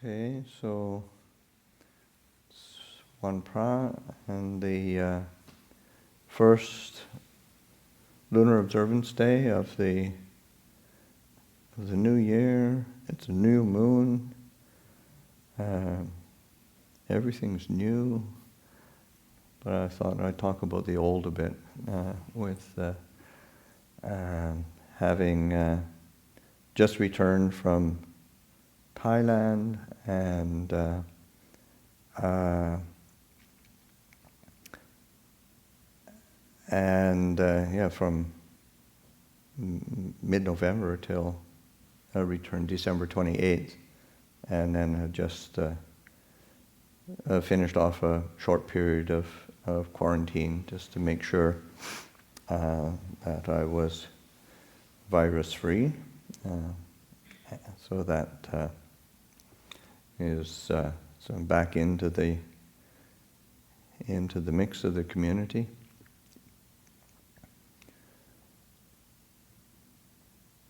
Okay, so it's one pra, and the first lunar observance day of the new year. It's a new moon. Everything's new, but I thought I'd talk about the old a bit with having just returned from Thailand and from mid-November till I returned December 28th, and then I just finished off a short period of quarantine just to make sure that I was virus-free. So that so I'm back into the mix of the community.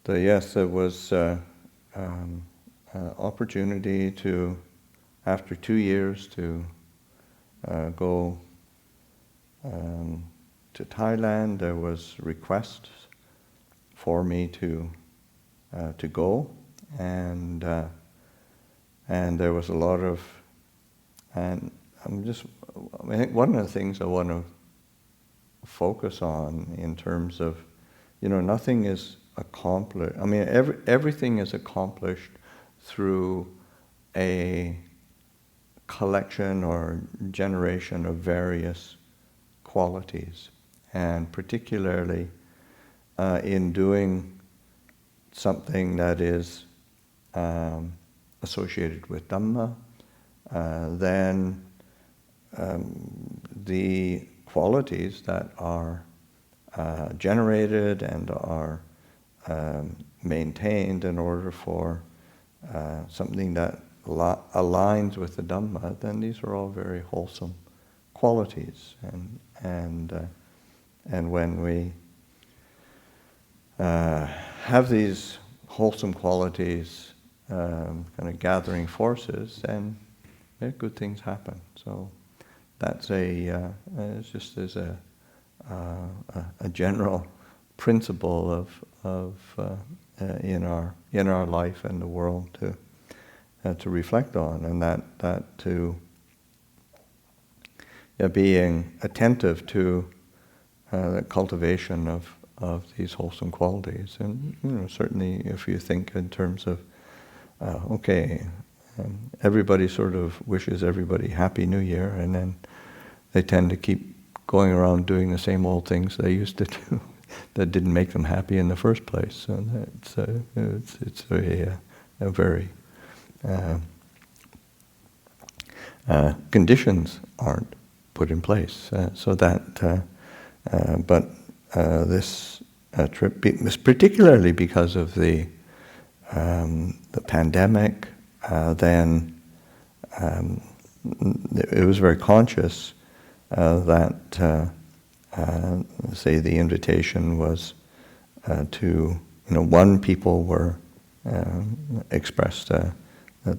So yes, it was opportunity to, after 2 years, to go to Thailand. There was requests for me to go, and there was a lot of, and I think one of the things I want to focus on in terms of, nothing is accomplished. I mean, everything is accomplished through a collection or generation of various qualities, and particularly in doing something that is associated with Dhamma, then the qualities that are generated and are maintained in order for something that aligns with the Dhamma, then these are all very wholesome qualities. And when we have these wholesome qualities kind of gathering forces, then good things happen. So that's it's just as a general principle of in our life and the world to reflect on, and that to being attentive to the cultivation of these wholesome qualities. And certainly if you think in terms of everybody sort of wishes everybody Happy New Year, and then they tend to keep going around doing the same old things they used to do that didn't make them happy in the first place. So it's a very conditions aren't put in place, so that. But this trip was particularly because of the pandemic. Then it was very conscious that, say, the invitation was to, one, people were expressed that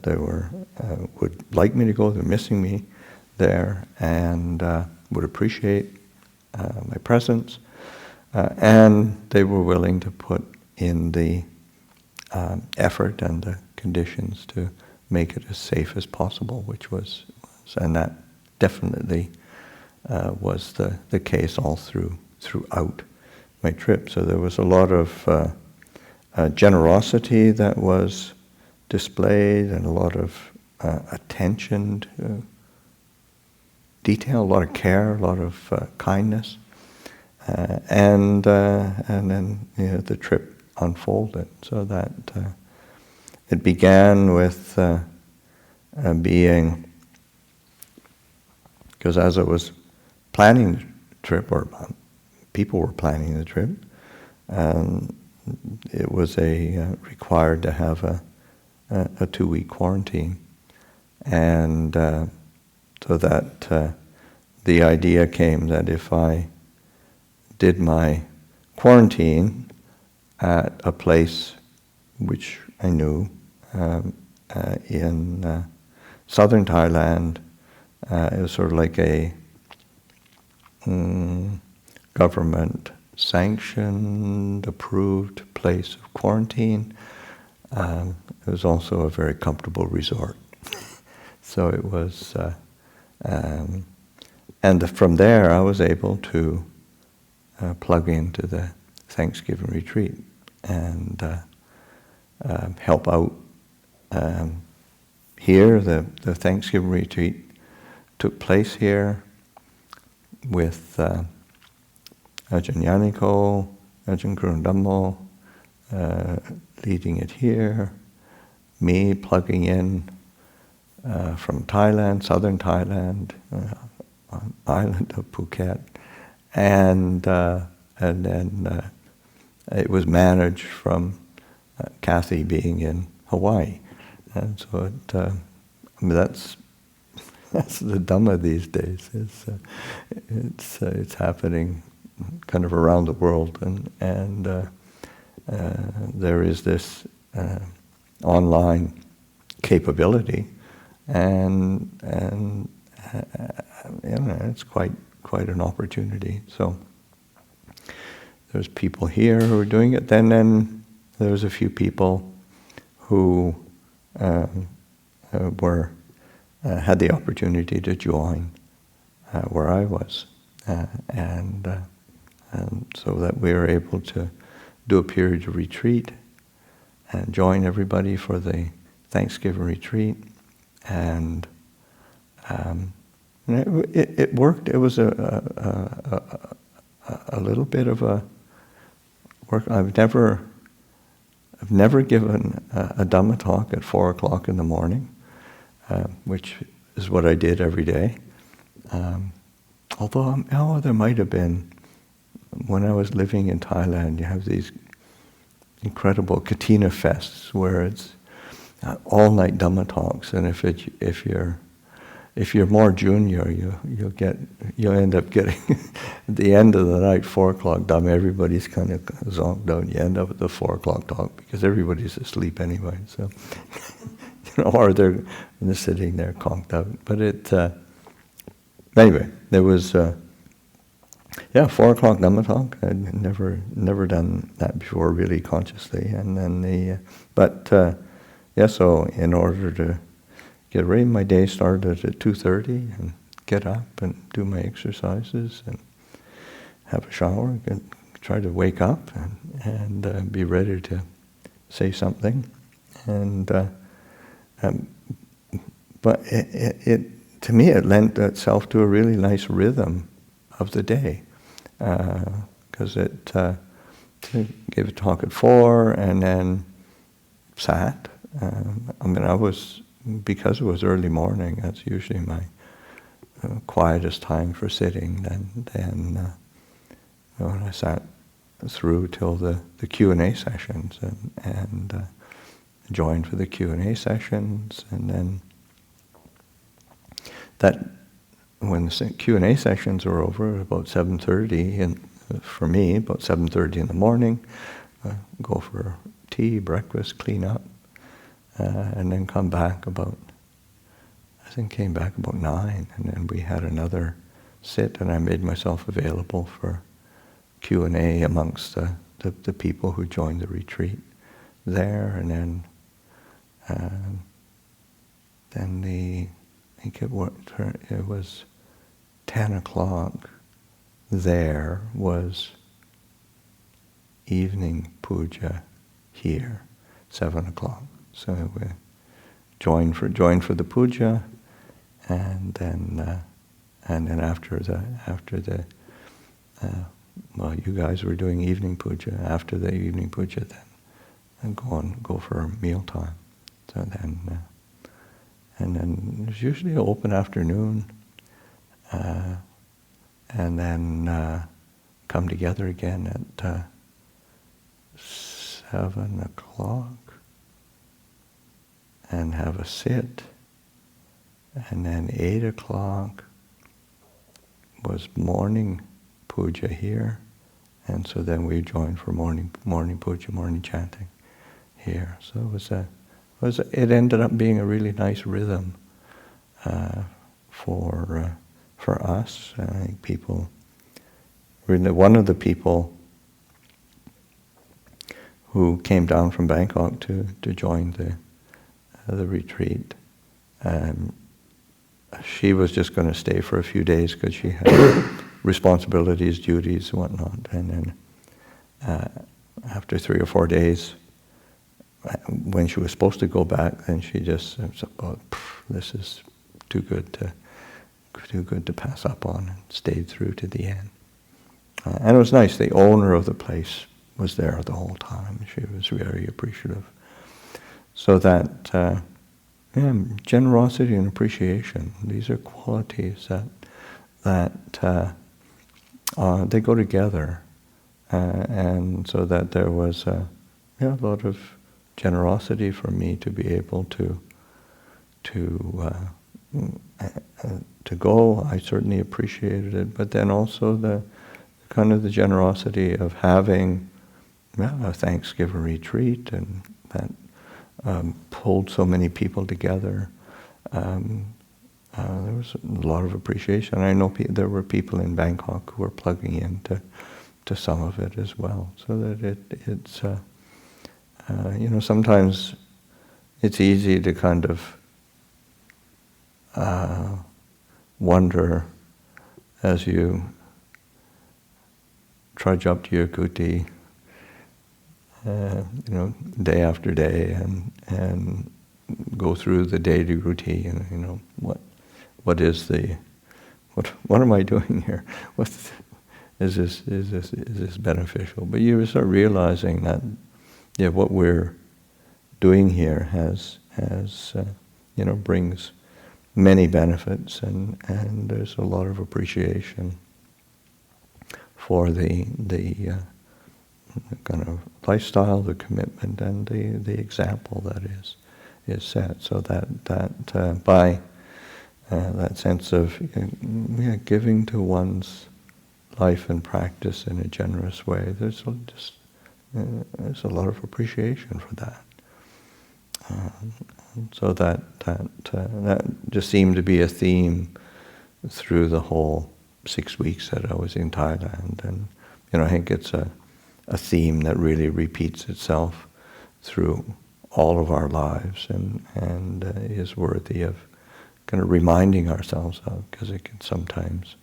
they would like me to go, they're missing me there, and would appreciate my presence, and they were willing to put in the effort and the conditions to make it as safe as possible, which was and that definitely was the case all throughout my trip. So there was a lot of generosity that was displayed, and a lot of attention to detail, a lot of care, a lot of kindness, and then the trip unfolded. So that it began with being, because as I was planning the trip, or people were planning the trip, it was required to have a 2-week quarantine, and so that the idea came that if I did my quarantine at a place which I knew in southern Thailand. It was sort of like a government-sanctioned, approved place of quarantine. It was also a very comfortable resort. So it was, and from there I was able to plug into the Thanksgiving retreat and help out. Here, the Thanksgiving retreat took place here with Ajahn Yaniko, Ajahn Dhamma leading it here, me plugging in from Thailand, southern Thailand, island of Phuket, and then it was managed from Kathy being in Hawaii, and so it, I mean that's the Dhamma these days. It's happening kind of around the world, and there is this online capability, and it's quite an opportunity. So there's people here who are doing it. Then there's a few people who had the opportunity to join where I was, and so that we were able to do a period of retreat and join everybody for the Thanksgiving retreat, and it worked. It was a little bit of a work. I've never given a Dhamma talk at 4:00 in the morning, which is what I did every day. Although there might have been, when I was living in Thailand, you have these incredible Katina fests where it's all-night Dhamma talks, and if you're more junior, you'll end up getting at the end of the night 4:00 Dhamma. Everybody's kind of zonked out. You end up at the 4:00 talk because everybody's asleep anyway. So, or they're sitting there conked out. But anyway, there was 4:00 Dhamma talk. I'd never done that before, really consciously. And then so in order to get ready, my day started at 2:30, and get up and do my exercises and have a shower, and try to wake up and be ready to say something. But it to me it lent itself to a really nice rhythm of the day, because it gave a talk at 4 and then sat. Because it was early morning, that's usually my quietest time for sitting. Then when I sat through till the Q&A sessions and joined for the Q&A sessions, and then when the Q&A sessions were over, about 7:30, and for me, about 7:30 in the morning, go for tea, breakfast, clean up, and then came back about 9, and then we had another sit, and I made myself available for Q&A amongst the people who joined the retreat there, and then I think it was 10:00 there was evening puja here, 7:00. So we joined for the puja, and then after the you guys were doing evening puja. After the evening puja, then and go for a meal time. So then and then there's usually an open afternoon, and then come together again at 7:00 and have a sit, and then 8:00 was morning puja here, and so then we joined for morning puja, morning chanting here. So it was a it ended up being a really nice rhythm for us. I think people. One of the people who came down from Bangkok to join the retreat, she was just going to stay for a few days because she had responsibilities, duties, and whatnot. And then after 3 or 4 days, when she was supposed to go back, then she just said, "Oh, this is too good to pass up on," and stayed through to the end. And it was nice. The owner of the place was there the whole time. She was very appreciative. So that generosity and appreciation, these are qualities that they go together. And so that there was a lot of generosity for me to be able to go. I certainly appreciated it, but then also the generosity of having a Thanksgiving retreat, and that pulled so many people together. There was a lot of appreciation. I know there were people in Bangkok who were plugging into some of it as well. So that it's sometimes it's easy to kind of wonder as you trudge up to your kuti, day after day, and go through the daily routine. What am I doing here? Is this beneficial? But you start realizing that what we're doing here has brings many benefits, and there's a lot of appreciation for the kind of lifestyle, the commitment, and the example that is set. So that by that sense of giving to one's life and practice in a generous way, there's a lot of appreciation for that. So that just seemed to be a theme through the whole 6 weeks that I was in Thailand, and I think it's a theme that really repeats itself through all of our lives, and is worthy of kind of reminding ourselves of, because it can sometimes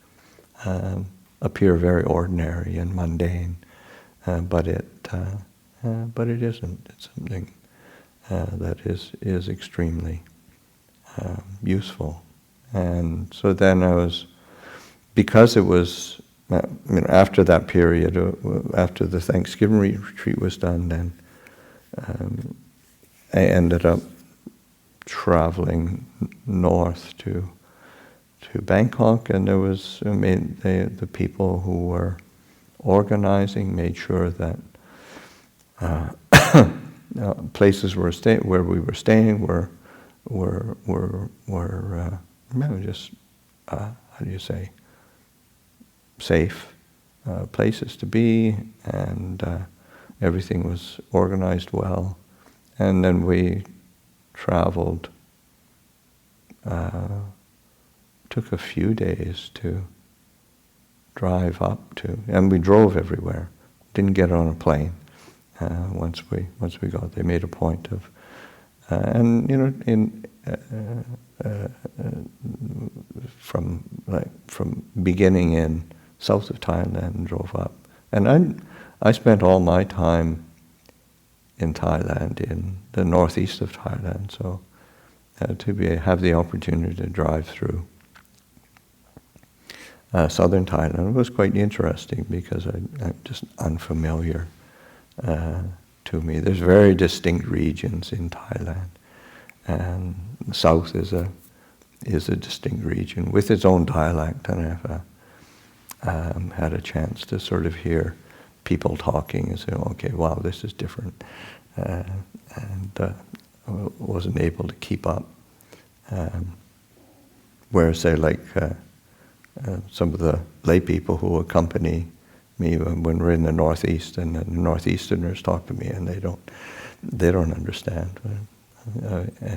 appear very ordinary and mundane, but it isn't. It's something that is extremely useful. And so then because it was, after that period, after the Thanksgiving retreat was done, then I ended up traveling north to Bangkok, and there was the people who were organizing made sure that places where we were staying were just how do you say, safe places to be, and everything was organized well. And then we traveled. Took a few days to drive up to, and we drove everywhere. Didn't get on a plane. Once we got, they made a point of, from beginning in south of Thailand, drove up, and I spent all my time in Thailand, in the northeast of Thailand. So have the opportunity to drive through southern Thailand was quite interesting, because I'm just unfamiliar to me. There's very distinct regions in Thailand, and the south is a distinct region with its own dialect, and I've had a chance to sort of hear people talking and say, okay, wow, this is different, and wasn't able to keep up. Whereas, say, like some of the lay people who accompany me when we're in the Northeast, and the Northeasterners talk to me, and they don't understand.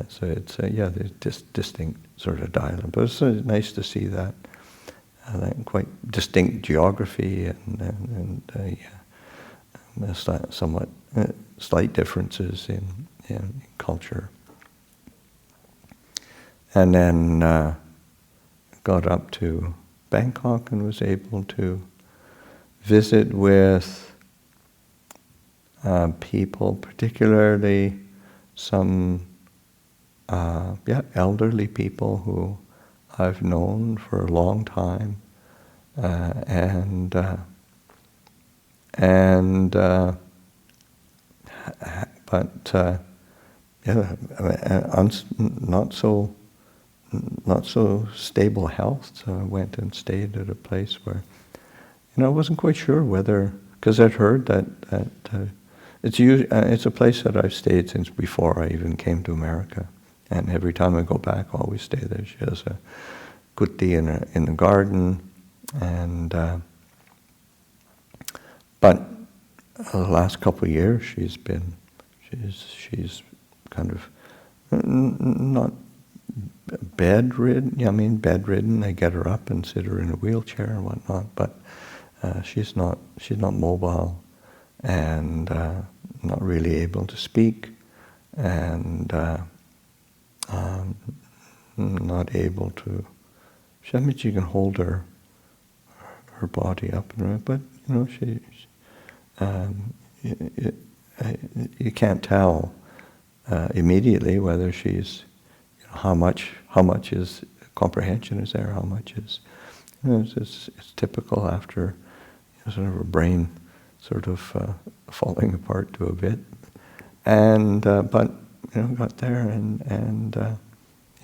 So it's there's distinct sort of dialogue. But it's nice to see that quite distinct geography and somewhat slight differences in culture. And then got up to Bangkok and was able to visit with people, particularly some elderly people who I've known for a long time, not so stable health. So I went and stayed at a place where, I wasn't quite sure whether, because I'd heard that it's a place that I've stayed since before I even came to America, and every time I go back, I always stay there. She has a kuti in the garden, and but the last couple of years she's kind of not bedridden. Bedridden. They get her up and sit her in a wheelchair and whatnot, but she's not mobile and not really able to speak, and not able to. She can hold her body up, but you can't tell immediately whether she's how much is comprehension is there, how much is it's typical after sort of a brain sort of falling apart to a bit, and but got there and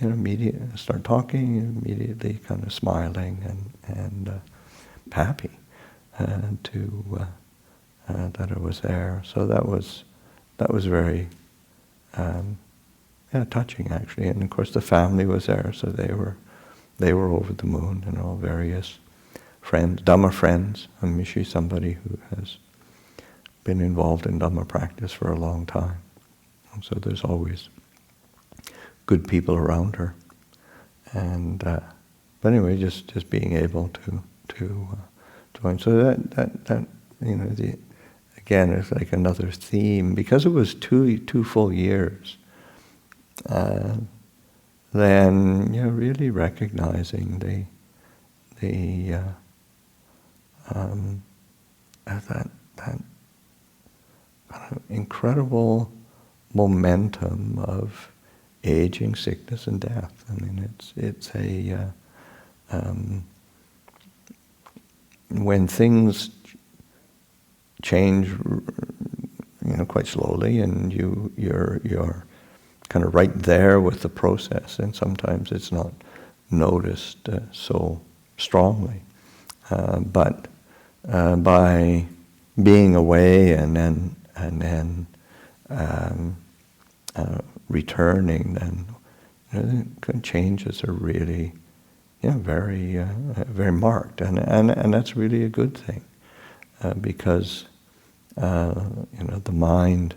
immediately start talking, immediately kind of smiling and happy to that I was there. So that was very touching, actually. And of course the family was there, so they were over the moon, various friends, Dhamma friends. She's somebody who has been involved in Dhamma practice for a long time, and so there's always good people around her. And but anyway, just being able to join. So that again, it's like another theme, because it was two full years. Then really recognizing that kind of incredible momentum of aging, sickness, and death. It's a when things change, quite slowly, and you're kind of right there with the process, and sometimes it's not noticed so strongly. But by being away and then returning, then changes are really very marked, and that's really a good thing, because the mind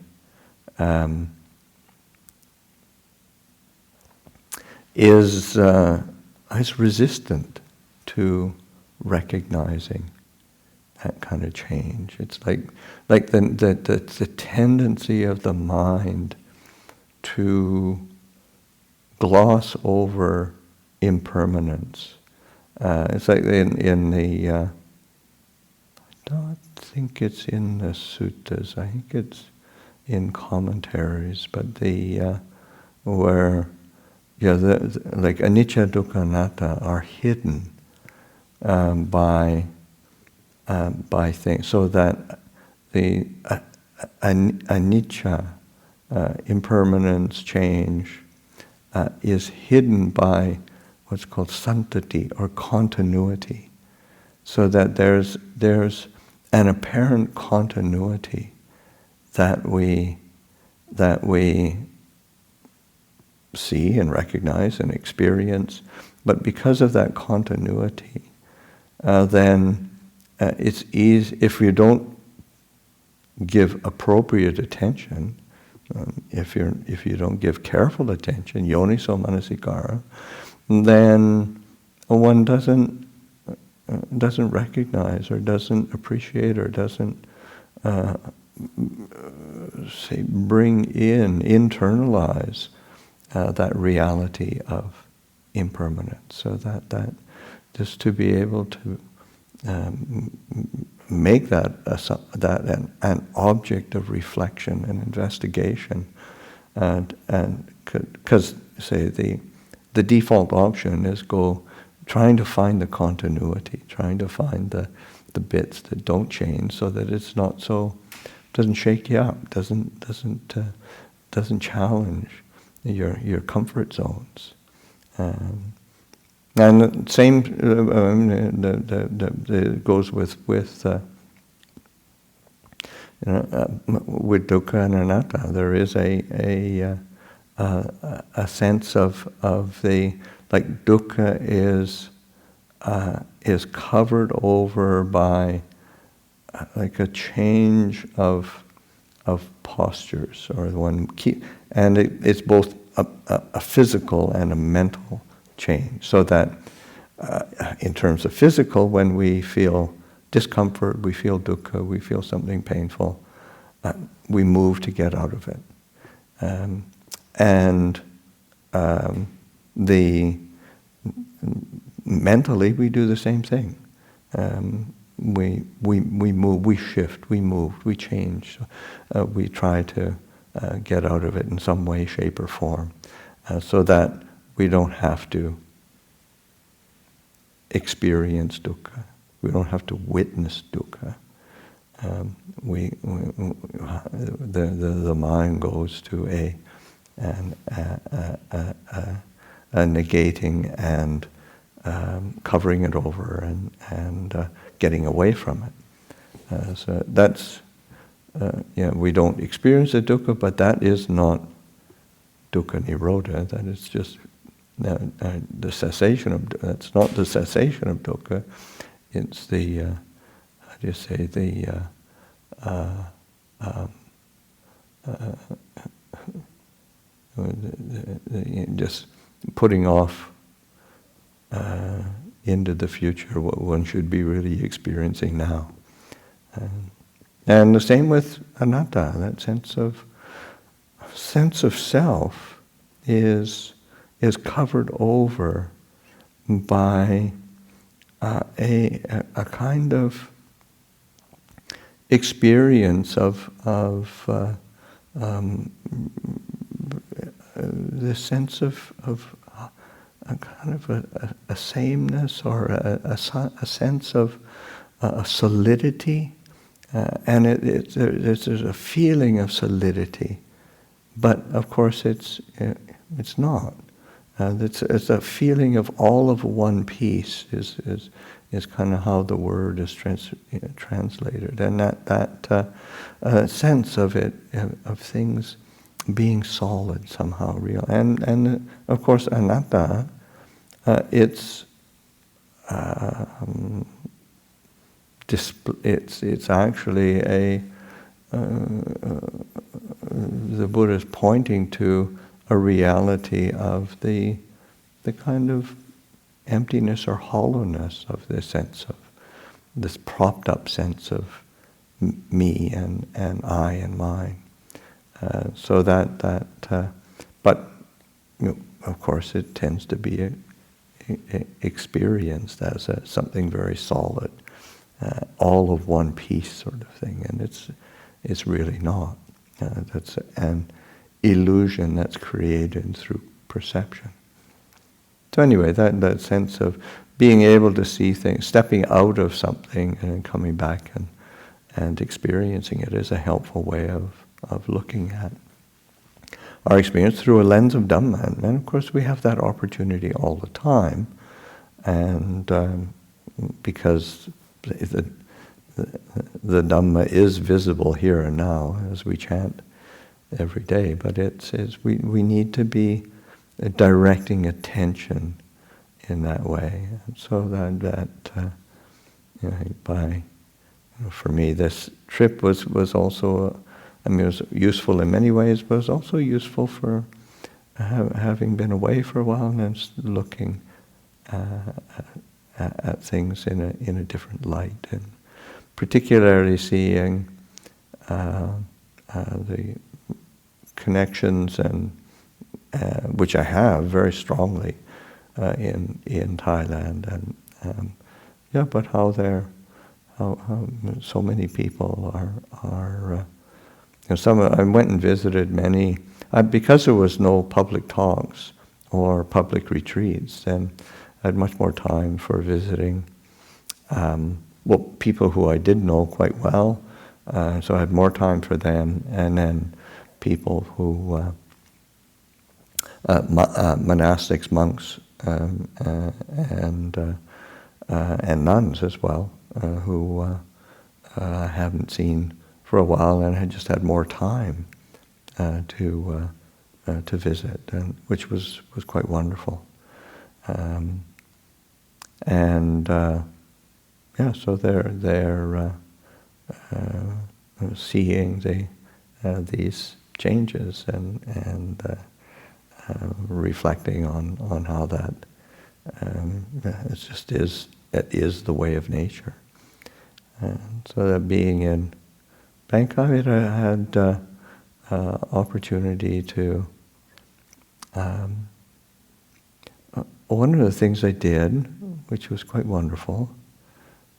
is resistant to recognizing that kind of change. It's like the tendency of the mind to gloss over impermanence. It's like in the I don't think it's in the suttas. I think it's in commentaries, but where like anicca, dukkha, anatta are hidden by things, so that the anicca, impermanence, change, is hidden by what's called santati, or continuity, so that there's an apparent continuity that we see and recognize and experience, but because of that continuity, then it's easy, if you don't give appropriate attention, If you don't give careful attention, yoniso manasikara, then one doesn't recognize or doesn't appreciate or doesn't bring in, internalize that reality of impermanence. So that just to be able to make that an object of reflection and investigation, and because say the default option is trying to find the continuity, trying to find the bits that don't change, so that it's not doesn't shake you up, doesn't challenge your comfort zones. And the same goes with dukkha and anatta. There is a sense of the, like, dukkha is covered over by like a change of postures, or and it's both a physical and a mental change. So that in terms of physical, when we feel discomfort, we feel dukkha, we feel something painful, we move to get out of it. Mentally, we do the same thing. We move, we shift, we move, we change. We try to get out of it in some way, shape, or form, so that we don't have to experience dukkha. We don't have to witness dukkha. The mind goes to a negating and covering it over and getting away from it. So that's we don't experience the dukkha, but that is not dukkha nirodha. That is just the cessation of. That's not the cessation of dukkha. It's the how do you say, the just putting off into the future what one should be really experiencing now. And the same with anatta. That sense of self is covered over by a kind of experience of the sense of a kind of a sameness, or a sense of solidity, and there's a feeling of solidity, but of course it's not. It's a feeling of all of one piece is kind of how the word is translated, and that sense of it, of things being solid, somehow real, and of course anatta, it's actually the Buddha is pointing to a reality of the kind of emptiness or hollowness of this sense of this propped up sense of me and I and mine. So but of course it tends to be experienced as something very solid, all of one piece sort of thing, and it's really not. That's an illusion that's created through perception. So anyway, that sense of being able to see things, stepping out of something and then coming back and experiencing it is a helpful way of looking at our experience through a lens of Dhamma. And of course we have that opportunity all the time, and because the Dhamma is visible here and now as we chant every day, but we need to be directing attention in that way, and so that for me this trip was also I mean, it was useful in many ways, but it was also useful for having been away for a while and just looking at things in a different light, and particularly seeing the connections and which I have very strongly in Thailand, and but how so many people are some. I went and visited many because there was no public talks or public retreats. Then I had much more time for visiting people who I did know quite well. So I had more time for them, and then people who monastics, monks, and nuns as well, who I haven't seen for a while, and I just had more time to visit, and which was quite wonderful. So they're seeing these changes and reflecting on how that it is the way of nature. And so that being in Bangkok, I had opportunity to. One of the things I did, which was quite wonderful,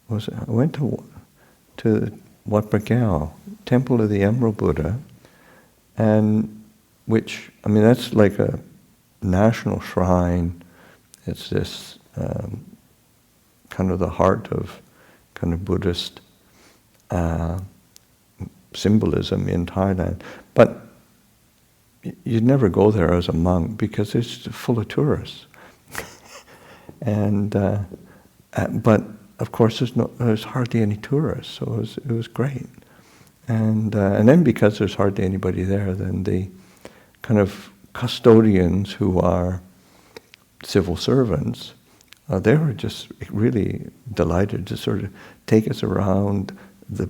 was I went to Wat Phra, Temple of the Emerald Buddha, and which, I mean, that's like a national shrine. It's this kind of the heart of kind of Buddhist symbolism in Thailand. But you'd never go there as a monk because it's full of tourists. And but of course there's hardly any tourists, so it was great. And then because there's hardly anybody there, then the kind of custodians who are civil servants, they were just really delighted to sort of take us around the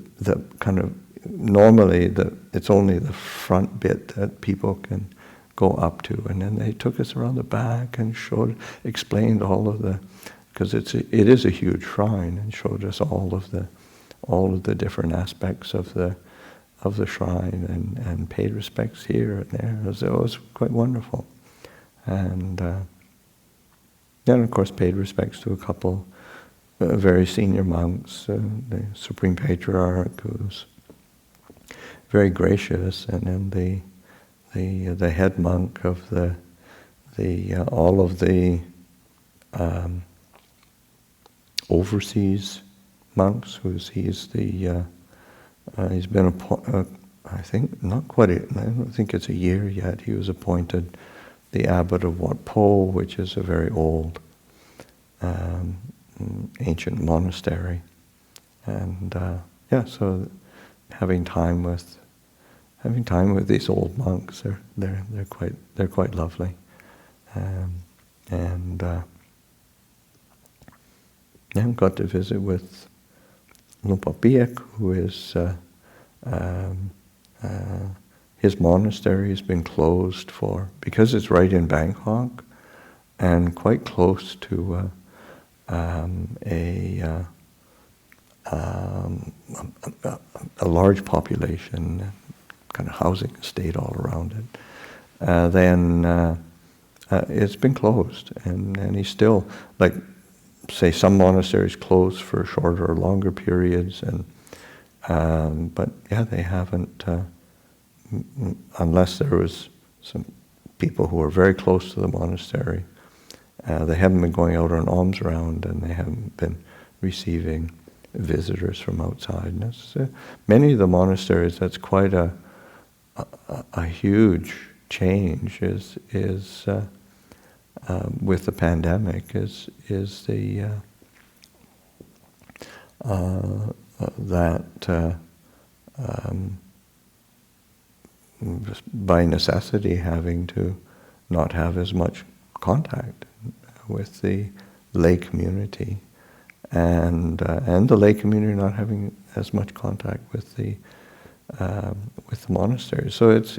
kind of, normally it's only the front bit that people can go up to, and then they took us around the back and explained all of the, because it is a huge shrine, and showed us all of the different aspects of the shrine, and paid respects here and there. It was quite wonderful, and then of course paid respects to a couple very senior monks, the Supreme Patriarch, who's very gracious, and then the head monk of all of the overseas monks, he's been I think not quite I don't think it's a year yet. He was appointed the abbot of Wat Po, which is a very old ancient monastery, and so having time with these old monks, they're quite lovely, and got to visit with Lumpur Biek, who is his monastery has been closed because it's right in Bangkok and quite close to a large population, kind of housing estate all around it. Then it's been closed, and he's still, like, say, some monasteries close for shorter or longer periods, and but they haven't, unless there was some people who were very close to the monastery. They haven't been going out on alms round, and they haven't been receiving visitors from outside. And that's, many of the monasteries, that's quite a huge change. Is with the pandemic is the that by necessity having to not have as much contact with the lay community, and the lay community not having as much contact with the with the monastery. So it's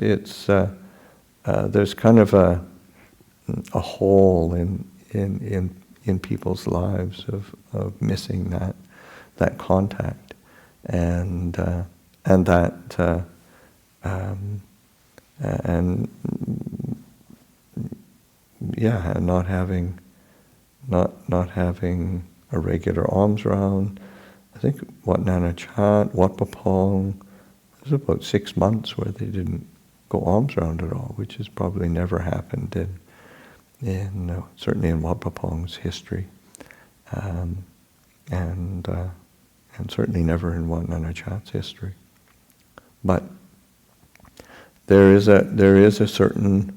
there's kind of a hole in people's lives of missing that contact and that and yeah, not having a regular alms round. I think Wat Nana Chat, Wat Papong, it was about 6 months where they didn't go alms round at all, which has probably never happened in certainly in Wat Papong's history, and certainly never in Wat Nana Chat's history. But there is a certain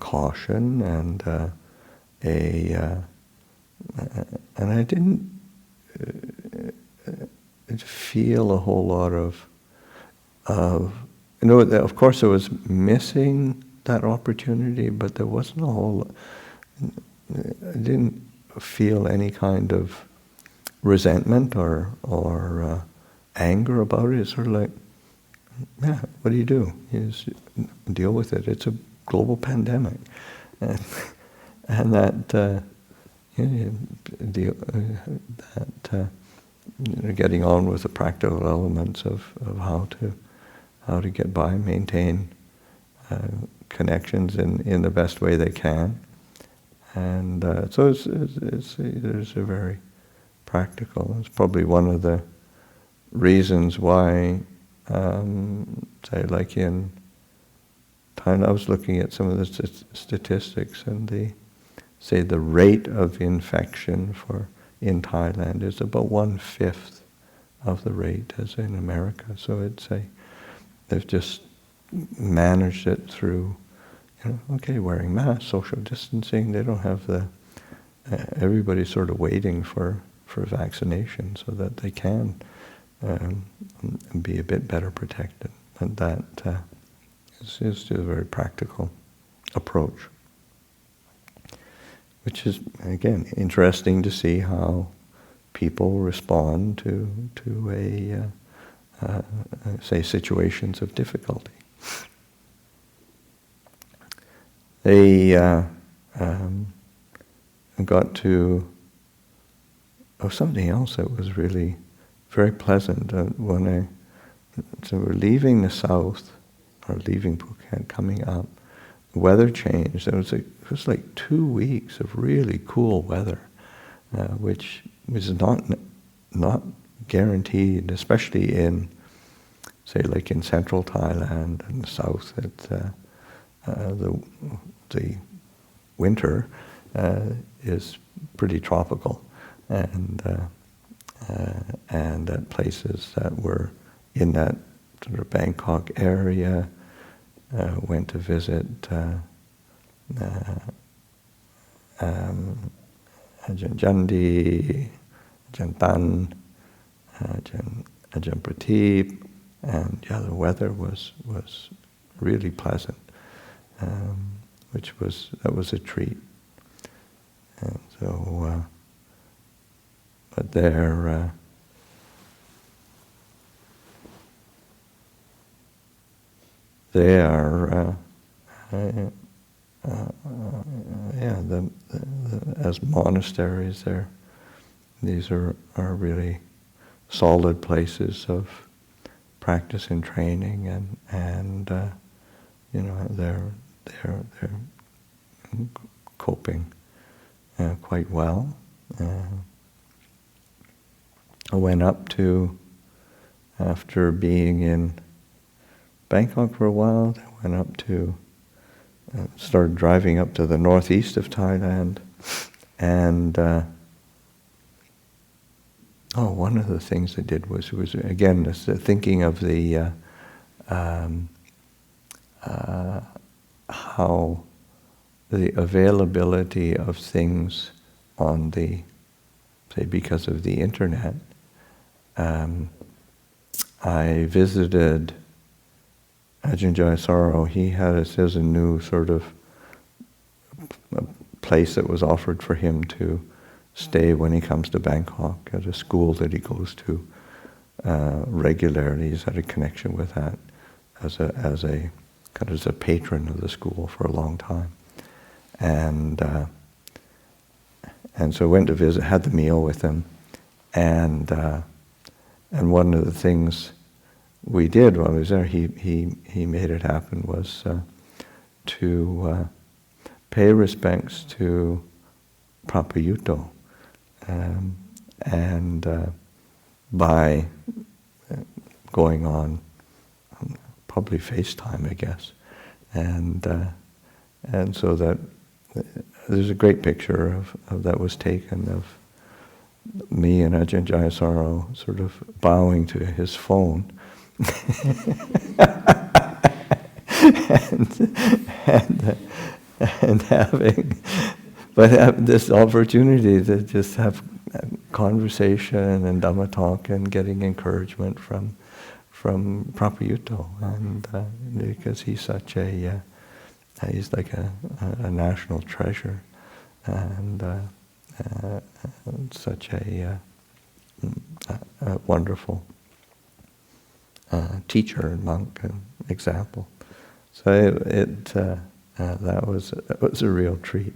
caution and and I didn't feel a whole lot of of course I was missing that opportunity, but there wasn't a whole. I didn't feel any kind of resentment or anger about it. It's sort of like, yeah, what do? You just deal with it. It's a global pandemic, and that getting on with the practical elements of how to get by, maintain connections in the best way they can, and so it's a very practical. It's probably one of the reasons why, say, like in Thailand, I was looking at some of the statistics, and the rate of infection in Thailand is about 1/5 of the rate as in America. So they've just managed it through, wearing masks, social distancing. They don't have everybody's sort of waiting for vaccination so that they can be a bit better protected. And that is just a very practical approach, which is, again, interesting to see how people respond to say, situations of difficulty. They got to something else that was really very pleasant. So we're leaving the south, or leaving Phuket, coming up. The weather changed. It was like 2 weeks of really cool weather, which was not guaranteed, especially in, say, like in central Thailand and the south. The winter is pretty tropical, and at places that were in that sort of Bangkok area, went to visit Ajahn Jandi, Ajahn Tan, Ajahn Prateep, and the weather was really pleasant, that was a treat. And so, but there. They are, as monasteries, these are really solid places of practice and training, and they're coping quite well. I went up to, after being in Bangkok for a while, I went up to, started driving up to the northeast of Thailand, and one of the things I did was again thinking of the how the availability of things on because of the internet. I visited Ajahn Jayasaro. He has a new sort of a place that was offered for him to stay when he comes to Bangkok, at a school that he goes to, regularly. He's had a connection with that as a kind of as a patron of the school for a long time, and so went to visit, had the meal with him, and one of the things we did while I was there, he made it happen, was to pay respects to Prapayutto, and by going on probably FaceTime, I guess, and so that there's a great picture of that was taken of me and Ajahn Pasanno sort of bowing to his phone. and having this opportunity to just have conversation and Dhamma talk and getting encouragement from Prapayutto, and because he's such a he's like a national treasure, and such a wonderful teacher and monk and example. So that was a real treat.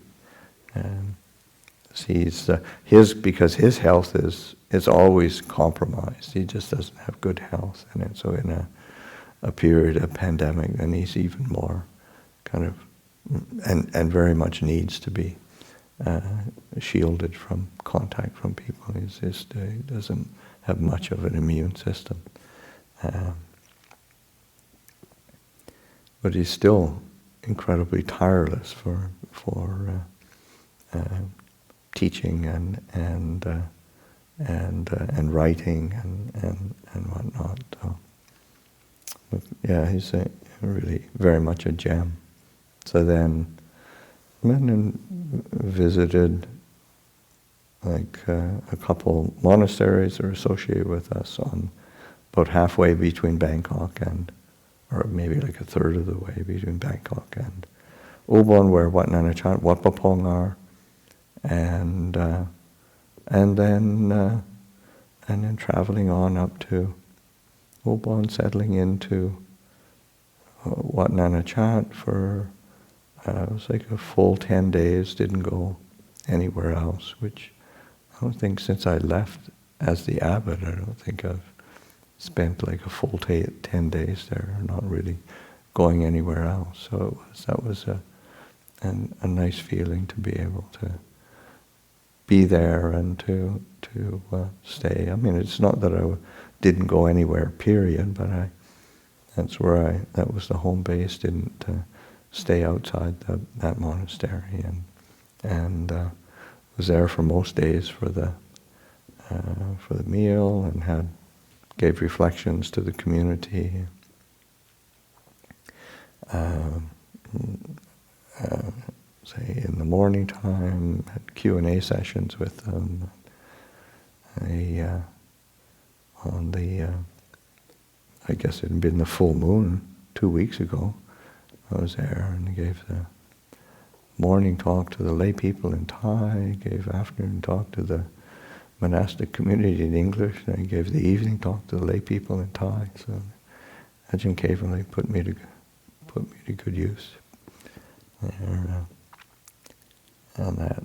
Because his health is always compromised. He just doesn't have good health, and so in a period of pandemic, then he's even more kind of and very much needs to be shielded from contact from people. He doesn't have much of an immune system. But he's still incredibly tireless for teaching and writing and whatnot. So, but yeah, he's really very much a gem. So then went and visited like a couple monasteries that are associated with us on about halfway between Bangkok or maybe like a third of the way between Bangkok and Ubon, where Wat Nanachat, Wat Papong are, and then traveling on up to Ubon, settling into Wat Nanachat for it was like a full 10 days. Didn't go anywhere else, which I don't think since I left as the abbot, I don't think I've spent like a full 10 days there, not really going anywhere else. So that was a nice feeling to be able to be there and to stay. I mean, it's not that I didn't go anywhere, period, but that was the home base. Didn't stay outside that monastery, and was there for most days for the meal, and gave reflections to the community. Say in the morning time, had Q&A sessions with them. I guess it had been the full moon 2 weeks ago. I was there and gave the morning talk to the lay people in Thai, gave afternoon talk to the monastic community in English, and I gave the evening talk to the lay people in Thai. So Ajahn Kevali put me to good use there, and that.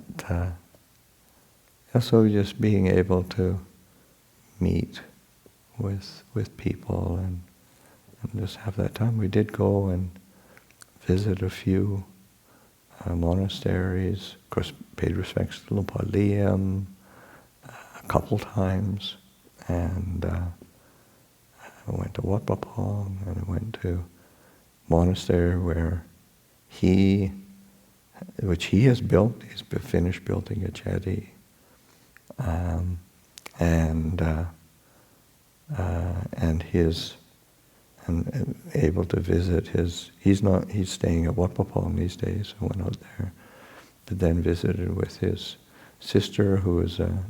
So just being able to meet with people and just have that time. We did go and visit a few monasteries. Of course, paid respects to Lupa Liam a couple times, and I went to Wat Papong, and I went to monastery which he has built. He's finished building a jetty, and able to visit his. He's staying at Wat Papong these days. I went out there, but then visited with his sister, who was a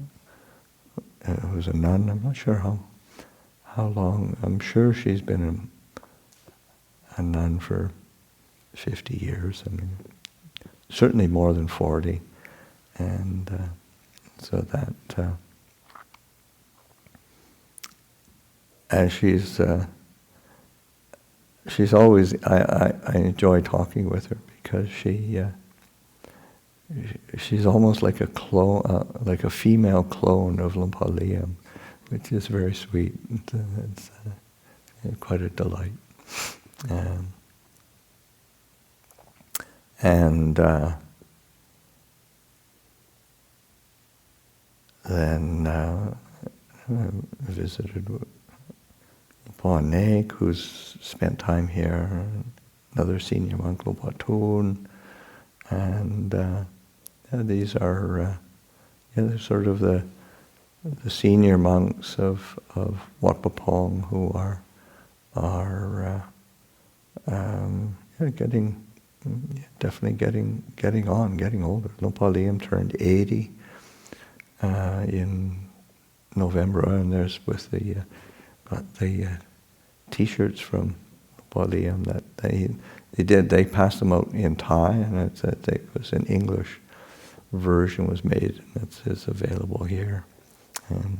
nun. I'm not sure how long. I'm sure she's been a nun for 50 years. I mean, certainly more than 40, and so that and she's always. I enjoy talking with her because she's almost like a clone, like a female clone of Luang Por Liam, which is very sweet. It's quite a delight. And then I visited Luang Nek, who's spent time here, another senior monk, Luang Por Tun, and these are they're sort of the senior monks of Wat Pah Pong who are getting older. Luang Por Liam turned 80 in November, and there's with the T-shirts from Luang Por Liam that they passed them out in Thai, and it was an English version was made, and it's available here. And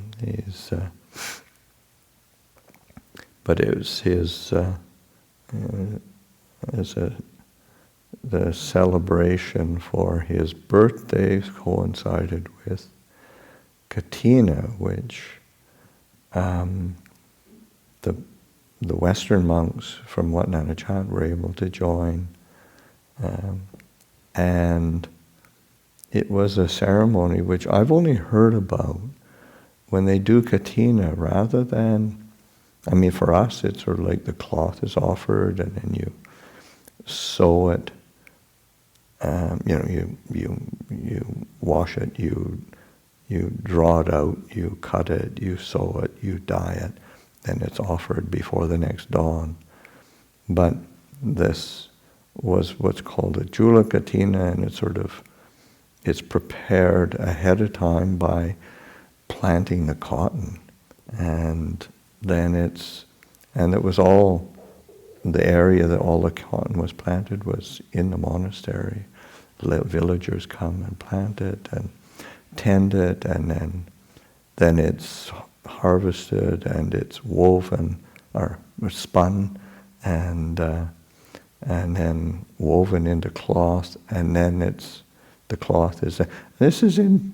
but it was his the celebration for his birthday coincided with Katina, which the Western monks from Wat Nanachat were able to join, and it was a ceremony which I've only heard about when they do Katina, rather than, I mean, for us it's sort of like the cloth is offered and then you sew it, you wash it, you draw it out, you cut it, you sew it, you dye it, then it's offered before the next dawn. But this was what's called a Jula Katina, and it's prepared ahead of time by planting the cotton, and then it was all the area that all the cotton was planted was in the monastery. Villagers come and plant it and tend it, and then it's harvested and it's woven or spun and then woven into cloth, and then the cloth is. This is in.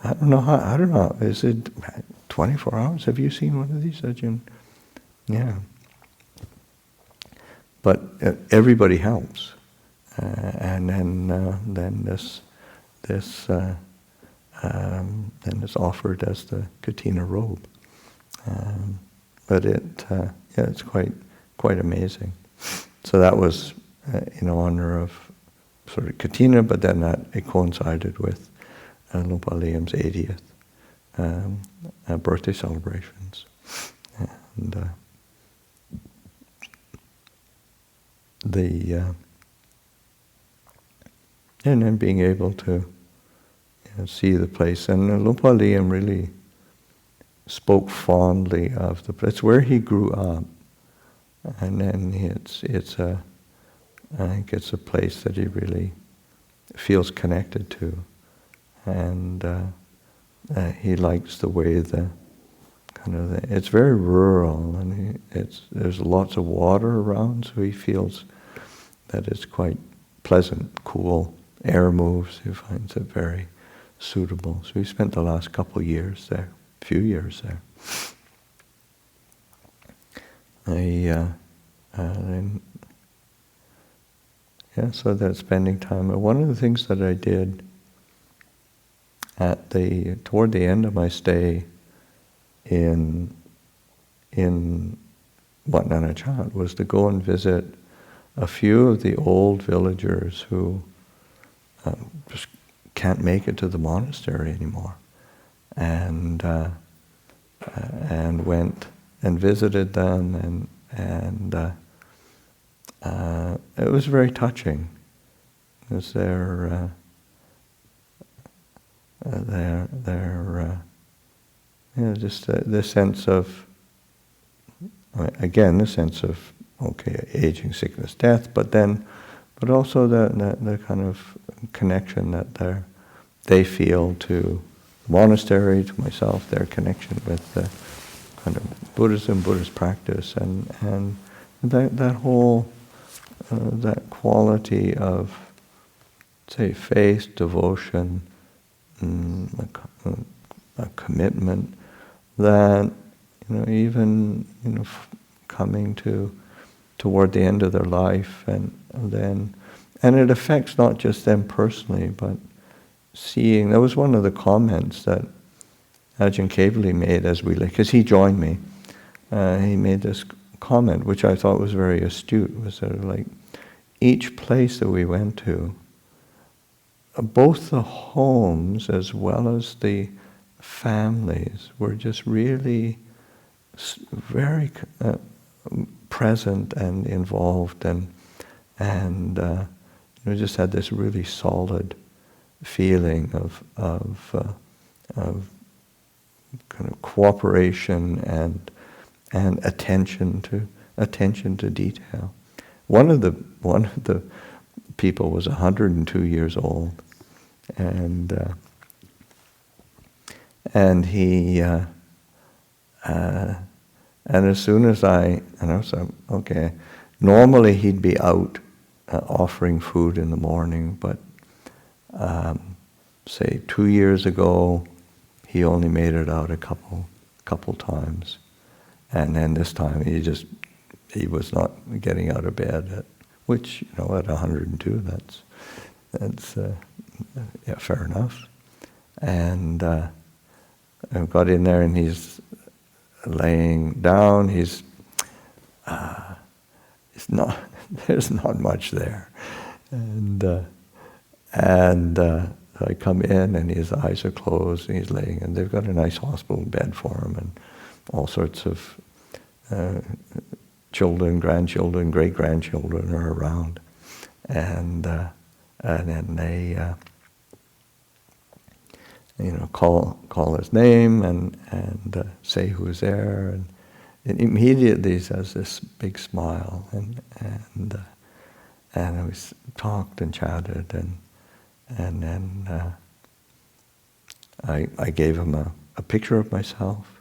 I don't know. Is it 24 hours? Have you seen one of these, Ajahn? Yeah. But everybody helps, and then this then it's offered as the Katina robe. But it's quite amazing. So that was in honor of sort of Katina, but then it coincided with Luang Por Liam's 80th birthday celebrations, and and then being able to see the place. And Luang Por Liam really spoke fondly of the place where he grew up, and then I think it's a place that he really feels connected to, and he likes the way it's very rural, and there's lots of water around, so he feels that it's quite pleasant, cool. Air moves. He finds it very suitable. So he spent the last few years there. So that's spending time. One of the things that I did toward the end of my stay in Wat Nanachat was to go and visit a few of the old villagers who just can't make it to the monastery anymore, and went and visited them, and it was very touching. Because their just the sense of, again, the sense of aging, sickness, death, but also the kind of connection that they feel to the monastery, to myself, their connection with the kind of Buddhism, Buddhist practice, and that whole that quality of, say, faith, devotion, a commitment that even coming toward the end of their life, and it affects not just them personally, but seeing. That was one of the comments that Ajahn Kevali made as because he joined me. He made this comment, which I thought was very astute, was sort of like, each place that we went to, both the homes as well as the families were just really very present and involved, and just had this really solid feeling of kind of cooperation and attention to detail. One of the people was 102 years old, and he and as soon as I said, okay, normally he'd be out offering food in the morning, but say 2 years ago he only made it out a couple times, and then this time he was not getting out of bed, which at 102 that's yeah, fair enough. And I got in there and he's laying down. He's not. There's not much there, and I come in and his eyes are closed and he's laying, and they've got a nice hospital bed for him, and all sorts of children, grandchildren, great-grandchildren are around, and then they call his name and say who's there, and immediately he has this big smile, and we talked and chatted, and then I gave him a picture of myself.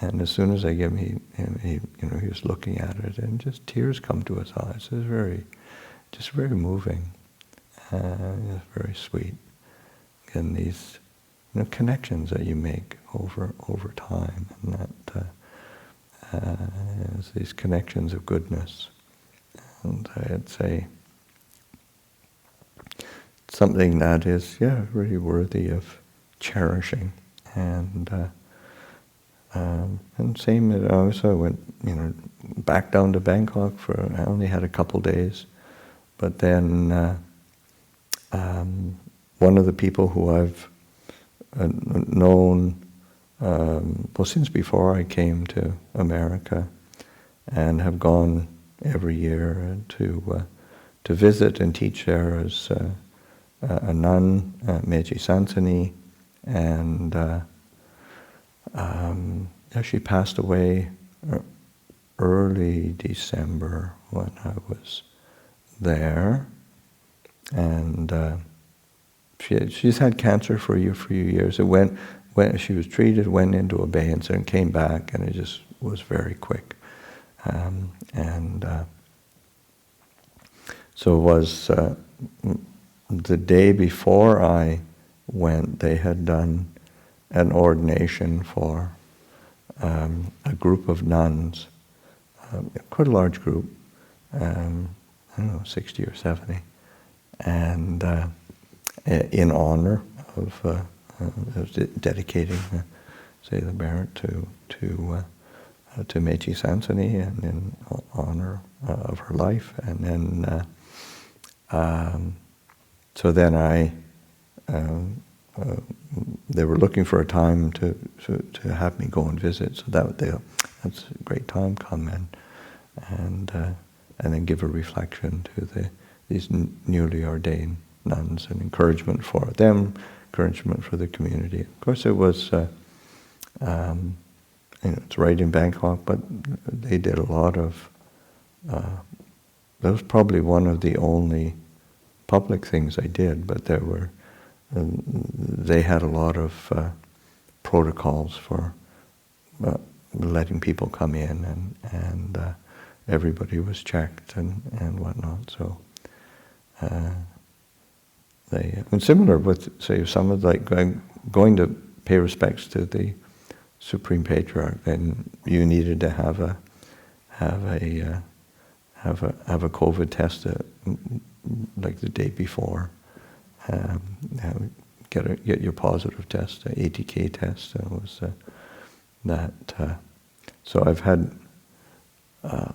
And as soon as I gave him, he was looking at it, and just tears come to his eyes. It was very moving, very sweet. And these, connections that you make over time, and that these connections of goodness. And I'd say something that is, really worthy of cherishing, and same. I went, back down to Bangkok I only had a couple days, but then one of the people who I've known since before I came to America, and have gone every year to visit and teach there as a nun, Meiji Sansani, and she passed away early December when I was there, and she's had cancer for a few years. It when she was treated, went into abeyance and came back, and it just was very quick. So it was the day before I went, they had done an ordination for a group of nuns, quite a large group, I don't know, 60 or 70, and in honor of dedicating, say, the merit to Meiji Sansani, and in honor of her life, and then so then they were looking for a time to have me go and visit, so that's a great time. Come and then give a reflection to these newly ordained nuns, and encouragement for them, encouragement for the community. Of course, it was it's right in Bangkok, but they did a lot of. That was probably one of the only public things I did, but they had a lot of protocols for letting people come in, and everybody was checked and whatnot. So and similar with, say, some of like going to pay respects to the Supreme Patriarch, then you needed to have a COVID test like the day before. Get your positive test, an ATK test. It was so I've had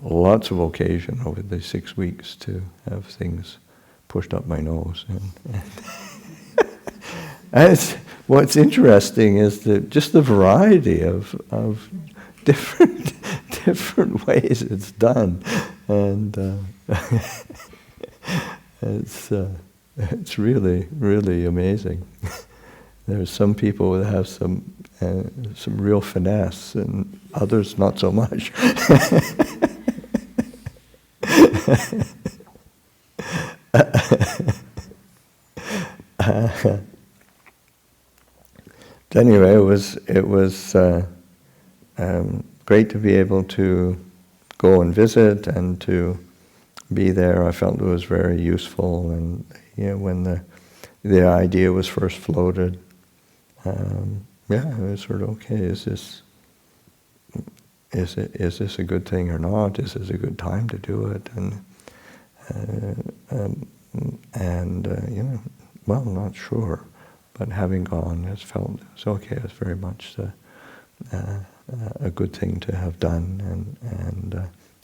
lots of occasion over the 6 weeks to have things pushed up my nose, and what's interesting is just the variety of different ways it's done, and it's really amazing. There's some people that have some real finesse, and others not so much. Anyway, it was great to be able to go and visit and to be there. I felt it was very useful, and when the idea was first floated, it was sort of, okay, is this a good thing or not? Is this a good time to do it? And well, not sure, but having gone, it felt it was okay. It was very much a good thing to have done,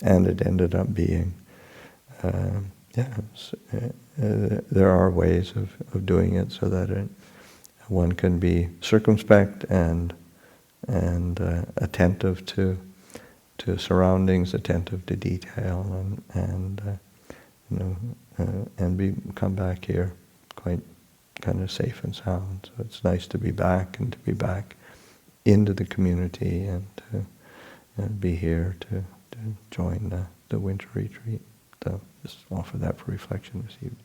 and it ended up being. There are ways of doing it so that one can be circumspect and attentive to surroundings, attentive to detail, and come back here quite kind of safe and sound. So it's nice to be back, and to be back into the community, and to be here to join the winter retreat. So just offer that for reflection this evening.